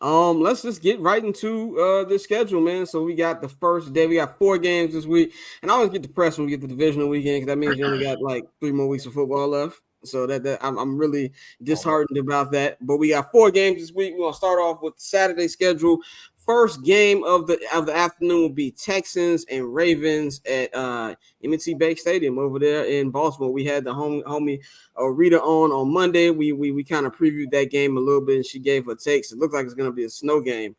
Let's just get right into the schedule, man. So we got the first day. We got 4 games this week, and I always get depressed when we get the divisional weekend because that means you only got like 3 more weeks of football left. So that I'm really disheartened about that. But we got 4 games this week. We're gonna start off with the Saturday schedule. First game of the afternoon will be Texans and Ravens at M&T Bank Stadium over there in Baltimore. We had the homie Rita on Monday. We kind of previewed that game a little bit, and she gave her takes. It looks like it's going to be a snow game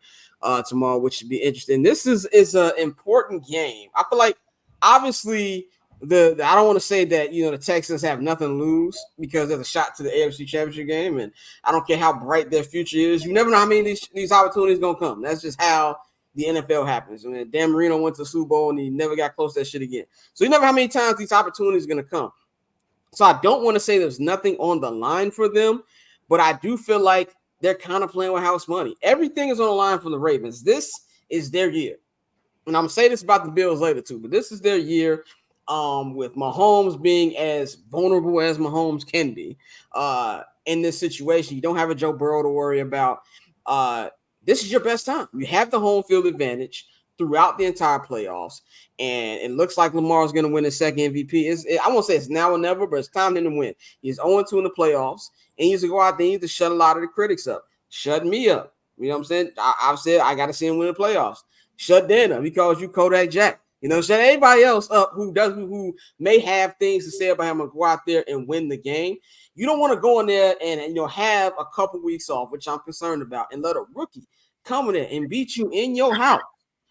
tomorrow, which should be interesting. This is an important game. I feel like obviously I don't want to say that the Texans have nothing to lose because there's a shot to the AFC Championship game, and I don't care how bright their future is. You never know how many of these opportunities gonna come. That's just how the NFL happens. I mean, Dan Marino went to the Super Bowl and he never got close to that shit again. So you never know how many times these opportunities are gonna come. So I don't want to say there's nothing on the line for them, but I do feel like they're kind of playing with house money. Everything is on the line for the Ravens. This is their year, and I'm gonna say this about the Bills later too, but this is their year. With Mahomes being as vulnerable as Mahomes can be in this situation, you don't have a Joe Burrow to worry about. This is your best time. You have the home field advantage throughout the entire playoffs, and it looks like Lamar is going to win his second MVP. I won't say it's now or never, but it's time for him to win. He's 0-2 in the playoffs, and he needs to go out there and to shut a lot of the critics up. Shut me up. You know what I'm saying? I've said I got to see him win the playoffs. Shut Dan up. He calls you Kodak Jack. Shut anybody else up who may have things to say about him and go out there and win the game. You don't want to go in there and have a couple weeks off, which I'm concerned about, and let a rookie come in there and beat you in your house.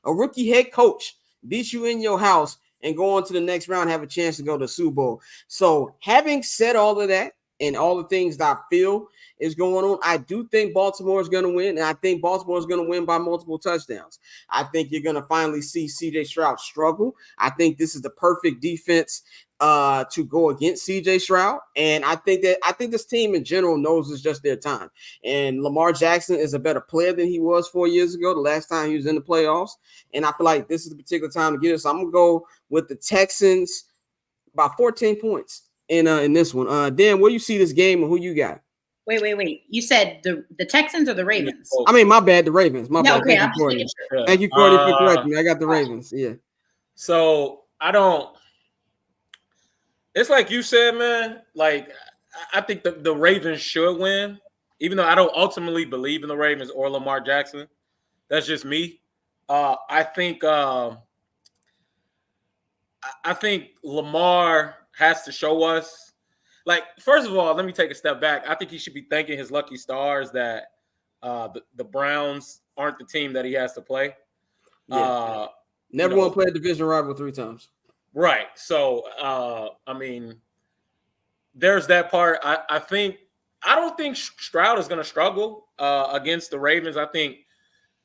A rookie head coach beat you in your house and go on to the next round, have a chance to go to the Super Bowl. So having said all of that and all the things that I feel is going on, I do think Baltimore is going to win, and I think Baltimore is going to win by multiple touchdowns. I think you're going to finally see C.J. Stroud struggle. I think this is the perfect defense to go against C.J. Stroud, and I think this team in general knows it's just their time. And Lamar Jackson is a better player than he was 4 years ago, the last time he was in the playoffs, and I feel like this is the particular time to get it. So I'm going to go with the Texans by 14 points in this one. Dan, where you see this game and who you got? Wait. You said the Texans or the Ravens? I mean, my bad, the Ravens. My bad. Okay, Thank you, Courtney. Thank you, Courtney, for correcting me. I got the Ravens. Yeah. So it's like you said, man. Like, I think the Ravens should win, even though I don't ultimately believe in the Ravens or Lamar Jackson. That's just me. I think Lamar has to show us. Like, first of all, let me take a step back. I think he should be thanking his lucky stars that the Browns aren't the team that he has to play. Yeah. Never want to play a division rival 3 times. Right. So, I mean, there's that part. I don't think Stroud is going to struggle against the Ravens. I think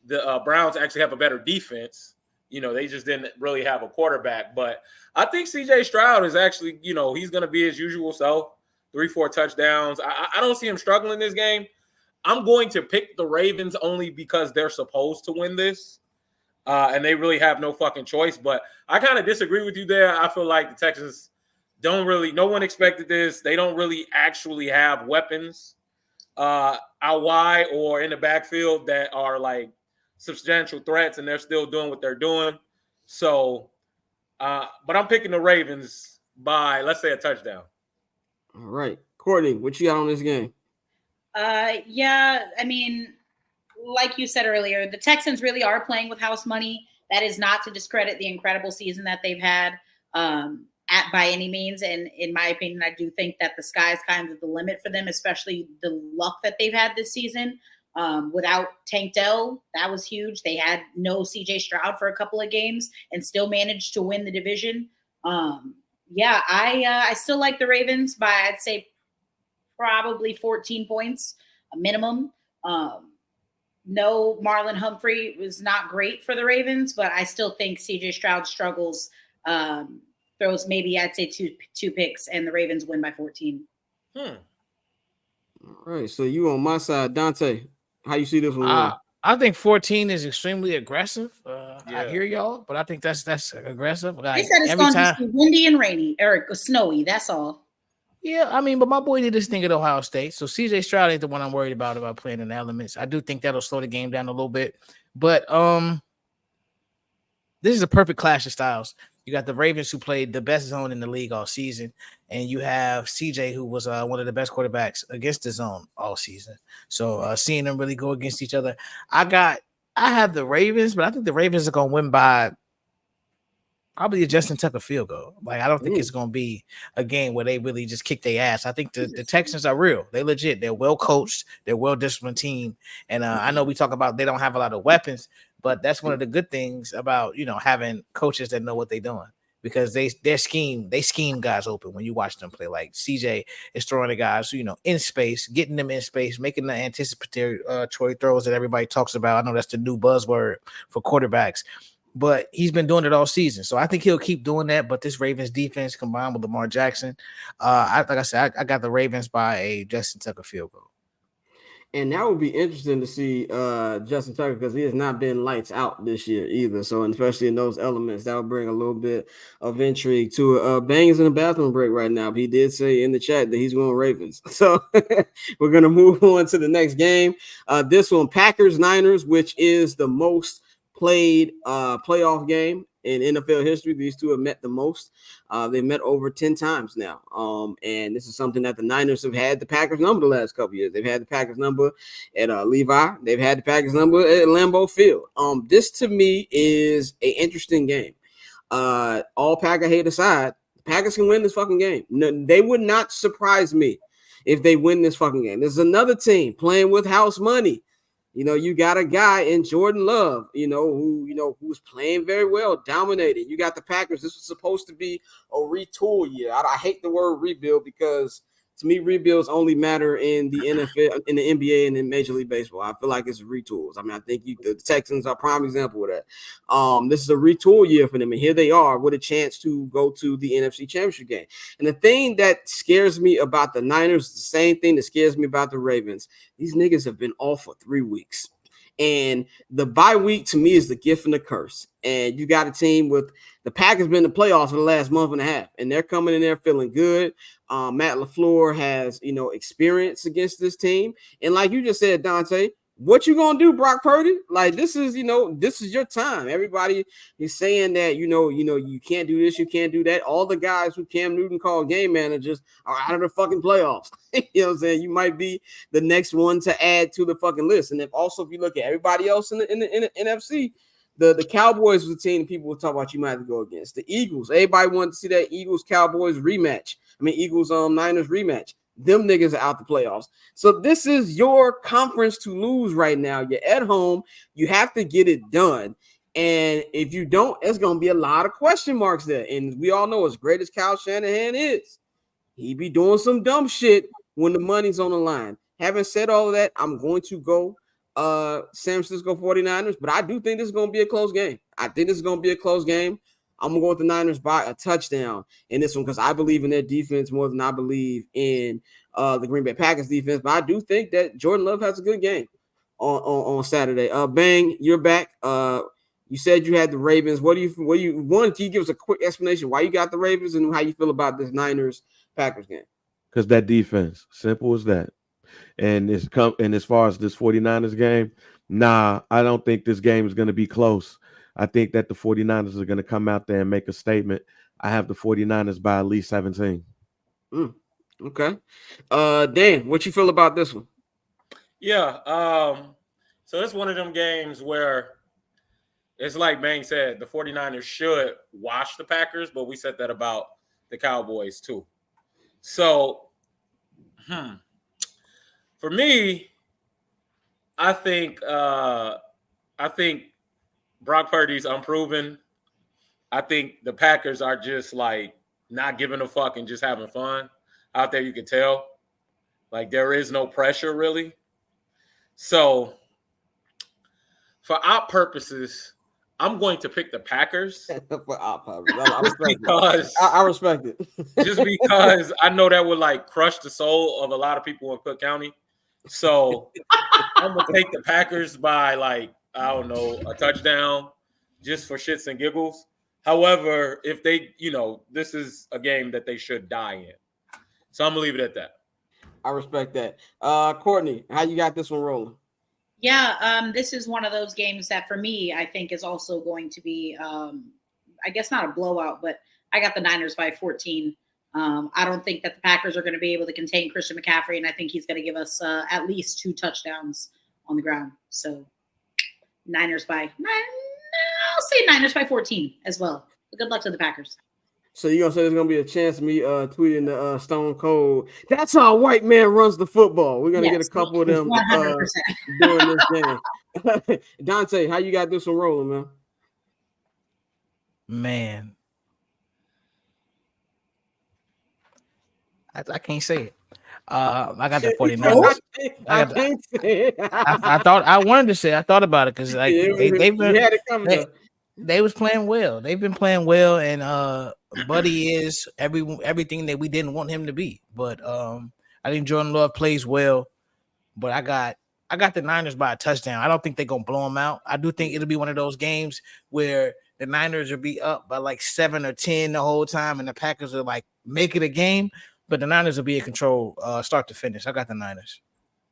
the Browns actually have a better defense. They just didn't really have a quarterback. But I think C.J. Stroud is actually, he's going to be his usual self, 3-4 touchdowns. I don't see him struggling this game. I'm going to pick the Ravens only because they're supposed to win this. And they really have no fucking choice. But I kind of disagree with you there. I feel like the Texans no one expected this. They don't really actually have weapons out wide or in the backfield that are like substantial threats, and they're still doing what they're doing. So, but I'm picking the Ravens by, let's say, a touchdown. All right. Courtney, what you got on this game? Yeah, I mean, like you said earlier, the Texans really are playing with house money. That is not to discredit the incredible season that they've had by any means. And in my opinion, I do think that the sky's kind of the limit for them, especially the luck that they've had this season. Without Tank Dell, that was huge. They had no CJ Stroud for a couple of games and still managed to win the division. I still like the Ravens by, I'd say, probably 14 points, a minimum. No, Marlon Humphrey was not great for the Ravens, but I still think CJ Stroud struggles, throws maybe, I'd say, two picks, and the Ravens win by 14. All right, so you on my side, Dante. How you see this one? I think 14 is extremely aggressive. I hear y'all, but I think that's aggressive. Like, they said it's going to be windy and rainy or snowy. That's all. Yeah, I mean, but my boy did this thing at Ohio State. So CJ Stroud ain't the one I'm worried about playing in the elements. I do think that'll slow the game down a little bit. But this is a perfect clash of styles. You got the Ravens, who played the best zone in the league all season, and you have CJ, who was one of the best quarterbacks against the zone all season. So seeing them really go against each other, I have the Ravens, but I think the Ravens are gonna win by probably a Justin Tucker field goal. Like, I don't think it's going to be a game where they really just kick their ass. I think the Texans are real. They legit. They're well coached. They're well disciplined team. And I know we talk about they don't have a lot of weapons, but that's one of the good things about, having coaches that know what they're doing, because they scheme guys open when you watch them play. Like CJ is throwing the guys, in space, getting them in space, making the anticipatory throws that everybody talks about. I know that's the new buzzword for quarterbacks, but he's been doing it all season. So I think he'll keep doing that. But this Ravens defense combined with Lamar Jackson, like I said, I got the Ravens by a Justin Tucker field goal. And that would be interesting to see Justin Tucker, because he has not been lights out this year either. So, and especially in those elements, that would bring a little bit of intrigue to it. Bang's in the bathroom break right now. But he did say in the chat that he's going Ravens. So we're going to move on to the next game. This one, Packers-Niners, which is the most played playoff game in NFL history. These two have met the most. They met over 10 times now. And this is something that the Niners have had the Packers number the last couple years. They've had the Packers number at Levi. They've had the Packers number at Lambeau Field. This to me is an interesting game. All Packer hate aside, the Packers can win this fucking game. No, they would not surprise me if they win this fucking game. There's another team playing with house money. You got a guy in Jordan Love, who's playing very well, dominating. You got the Packers. This was supposed to be a retool year. I hate the word rebuild, because to me, rebuilds only matter in the NFL, in the NBA, and in Major League Baseball. I feel like it's retools. I mean, I think the Texans are a prime example of that. This is a retool year for them, and here they are with a chance to go to the NFC Championship game. And the thing that scares me about the Niners is the same thing that scares me about the Ravens. These niggas have been off for 3 weeks. And the bye week to me is the gift and the curse. And you got a team with the Packers been in the playoffs for the last month and a half, and they're coming in there feeling good. Matt LaFleur has, experience against this team. And like you just said, Dante, what you gonna do, Brock Purdy? Like, this is your time. Everybody is saying that, you can't do this, you can't do that. All the guys who Cam Newton called game managers are out of the fucking playoffs. You know what I'm saying? You might be the next one to add to the fucking list. And if you look at everybody else in the NFC, the Cowboys was a team people will talk about you might have to go against. The Eagles, everybody wanted to see that Eagles-Cowboys rematch. Eagles-Niners rematch. Them niggas are out the playoffs. So this is your conference to lose right now. You're at home. You have to get it done. And if you don't, there's going to be a lot of question marks there. And we all know, as great as Kyle Shanahan is, he be doing some dumb shit when the money's on the line. Having said all of that, I'm going to go San Francisco 49ers, but I do think this is going to be a close game. I'm going to go with the Niners by a touchdown in this one, because I believe in their defense more than I believe in the Green Bay Packers defense. But I do think that Jordan Love has a good game on Saturday. Bang, you're back. You said you had the Ravens. Can you give us a quick explanation why you got the Ravens and how you feel about this Niners Packers game? Because that defense, simple as that. And as far as this 49ers game, I don't think this game is going to be close. I think that the 49ers are going to come out there and make a statement. I have the 49ers by at least 17. Okay. Dan, what you feel about this one? Yeah. So it's one of them games where it's like Bang said, the 49ers should wash the Packers, but we said that about the Cowboys too. So, for me, I think Brock Purdy's unproven. I think the Packers are just like not giving a fuck and just having fun out there. You can tell, like, there is no pressure really. So, for our purposes, I'm going to pick the Packers. For our purposes, I respect it. Just because I know that would like crush the soul of a lot of people in Cook County. So I'm gonna take the Packers by like, I don't know, a touchdown, just for shits and giggles. However, if they, this is a game that they should die in. So I'm gonna leave it at that. I respect that. Courtney, how you got this one rolling? Yeah, this is one of those games that for me, I think is also going to be, I guess not a blowout, but I got the Niners by 14. I don't think that the Packers are going to be able to contain Christian McCaffrey, and I think he's going to give us at least 2 touchdowns on the ground. So I'll say Niners by 14 as well. But good luck to the Packers. So you're going to say there's going to be a chance of me tweeting the Stone Cold, that's how a white man runs the football. We're going to get a couple of them 100%. during this game. Dante, how you got this one rolling, man? Man. I can't say it. I got the 49ers. I can't say it. I thought I wanted to say I thought about it because like they was playing well. They've been playing well, and Buddy is everything that we didn't want him to be. But I think Jordan Love plays well. But I got the Niners by a touchdown. I don't think they're gonna blow them out. I do think it'll be one of those games where the Niners will be up by like 7 or 10 the whole time, and the Packers will like make it a game. But the Niners will be in control start to finish. I got the Niners.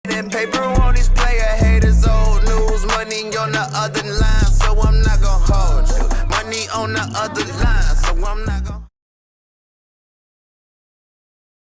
That paper on this player haters old news, money on the other line, so I'm not gonna hold you. Money on the other